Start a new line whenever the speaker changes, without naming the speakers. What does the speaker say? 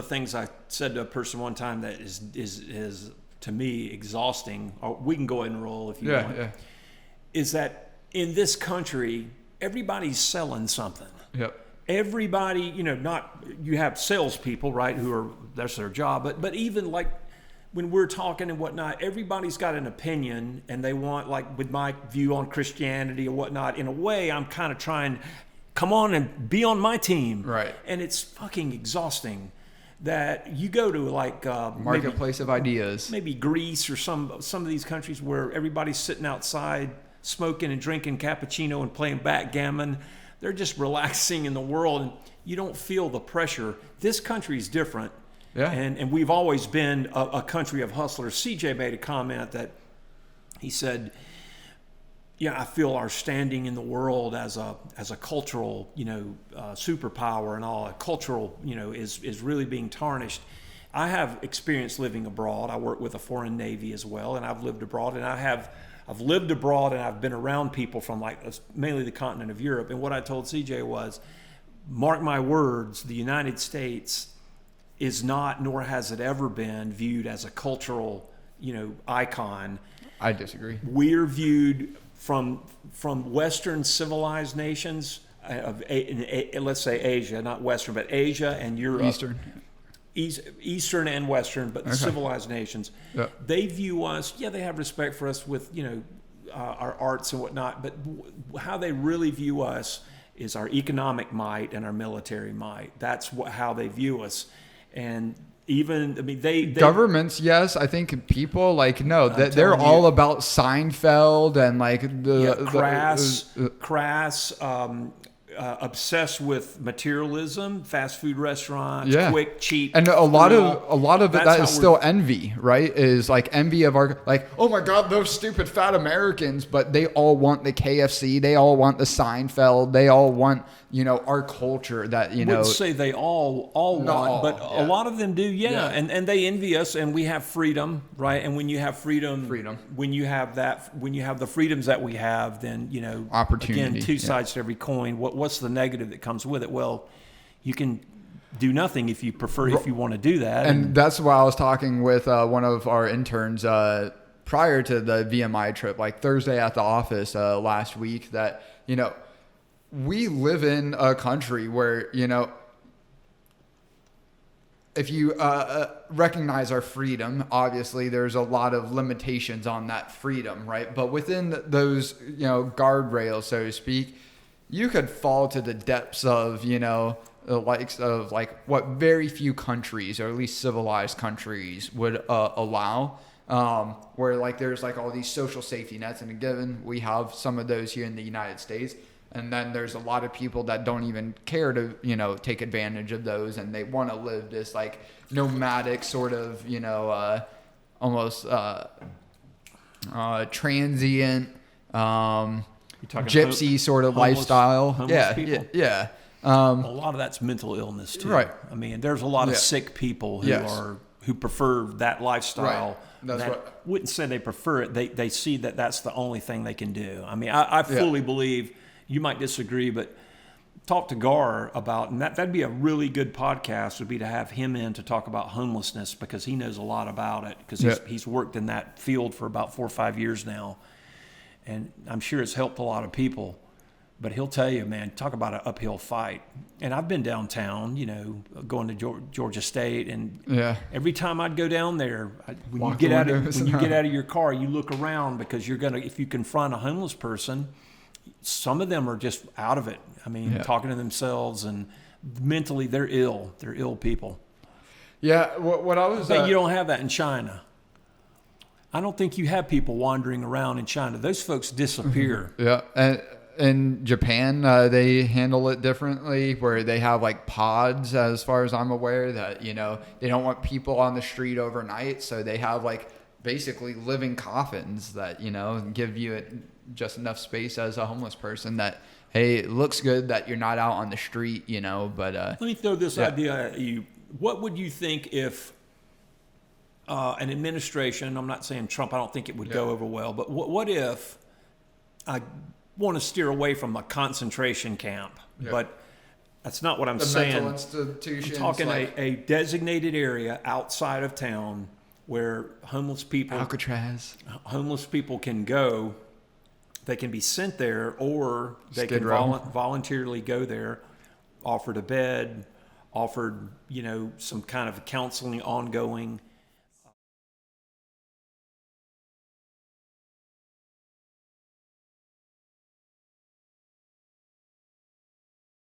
things I said to a person one time that is to me exhausting. Or we can go ahead and roll if you want.
Yeah.
Is that in this country, everybody's selling something.
Yep.
Everybody, you have salespeople, right? That's their job. But even like when we're talking and whatnot, everybody's got an opinion, and they want, like with my view on Christianity or whatnot. In a way, I'm kind of trying, come on and be on my team,
right?
And it's fucking exhausting. That you go to like
marketplace of ideas,
maybe Greece or some of these countries where everybody's sitting outside smoking and drinking cappuccino and playing backgammon. They're just relaxing in the world, and you don't feel the pressure. This country is different, and we've always been a country of hustlers. CJ made a comment that he said, "Yeah, I feel our standing in the world as a cultural, superpower and all. A cultural, is really being tarnished." I have experience living abroad. I work with a foreign navy as well, and I've lived abroad, and I've lived abroad, and I've been around people from mainly the continent of Europe. And what I told CJ was, mark my words, the United States is not, nor has it ever been, viewed as a cultural, icon.
I disagree.
We're viewed from Western civilized nations let's say Asia, not Western, but Asia and Europe. Eastern and Western, but the civilized nations, they view us, they have respect for us with, our arts and whatnot, but how they really view us is our economic might and our military might. That's how they view us. And even, they
governments, yes, I think people no, they're all about Seinfeld and
crass, obsessed with materialism, fast food restaurants, quick, cheap,
and a lot of that is still envy, right? Is envy of our oh my God, those stupid fat Americans, but they all want the KFC, they all want the Seinfeld, they all want our culture that
I wouldn't say they all want, but a lot of them do, and they envy us, and we have freedom, right? And when you have freedom, when you have the freedoms that we have, then
opportunity.
Again, two sides to every coin. What's the negative that comes with it? Well, you can do nothing if you want to do that.
And that's why I was talking with one of our interns prior to the VMI trip, Thursday at the office last week, that we live in a country where, if you recognize our freedom, obviously there's a lot of limitations on that freedom, right? But within those, guardrails, so to speak, you could fall to the depths of, the likes of what very few countries, or at least civilized countries, would allow. Where there's all these social safety nets, and given we have some of those here in the United States. And then there's a lot of people that don't even care to, take advantage of those, and they want to live this nomadic sort of, almost transient, gypsy sort of lifestyle.
Homeless people.
Yeah.
A lot of that's mental illness too.
Right.
There's a lot of sick people who prefer that lifestyle.
Right.
Wouldn't say they prefer it. They see that that's the only thing they can do. I fully believe. You might disagree, but talk to Gar about, and that'd be a really good podcast, would be to have him in to talk about homelessness, because he knows a lot about it, because he's worked in that field for about 4 or 5 years now, and I'm sure it's helped a lot of people. But he'll tell you, man, talk about an uphill fight. And I've been downtown, going to Georgia State, and every time I'd go down there, when you get out of your car, you look around, because if you confront a homeless person, some of them are just out of it. Talking to themselves, and mentally they're ill. They're ill people.
Yeah. What I was.
But you don't have that in China. I don't think you have people wandering around in China. Those folks disappear.
Yeah. And in Japan, they handle it differently, where they have pods, as far as I'm aware, that, they don't want people on the street overnight. So they have basically living coffins that, give you just enough space as a homeless person that, hey, it looks good that you're not out on the street, but
let me throw this idea at you. What would you think if an administration, I'm not saying Trump, I don't think it would go over well, but what if, I want to steer away from a concentration camp, but That's not what I'm
the
saying.
mental
I'm
institutions.
talking
like
a designated area outside of town where homeless people
Alcatraz.
can go. They can be sent there, or they
Skid
can
Row.
voluntarily go there, offered a bed, offered some kind of counseling ongoing,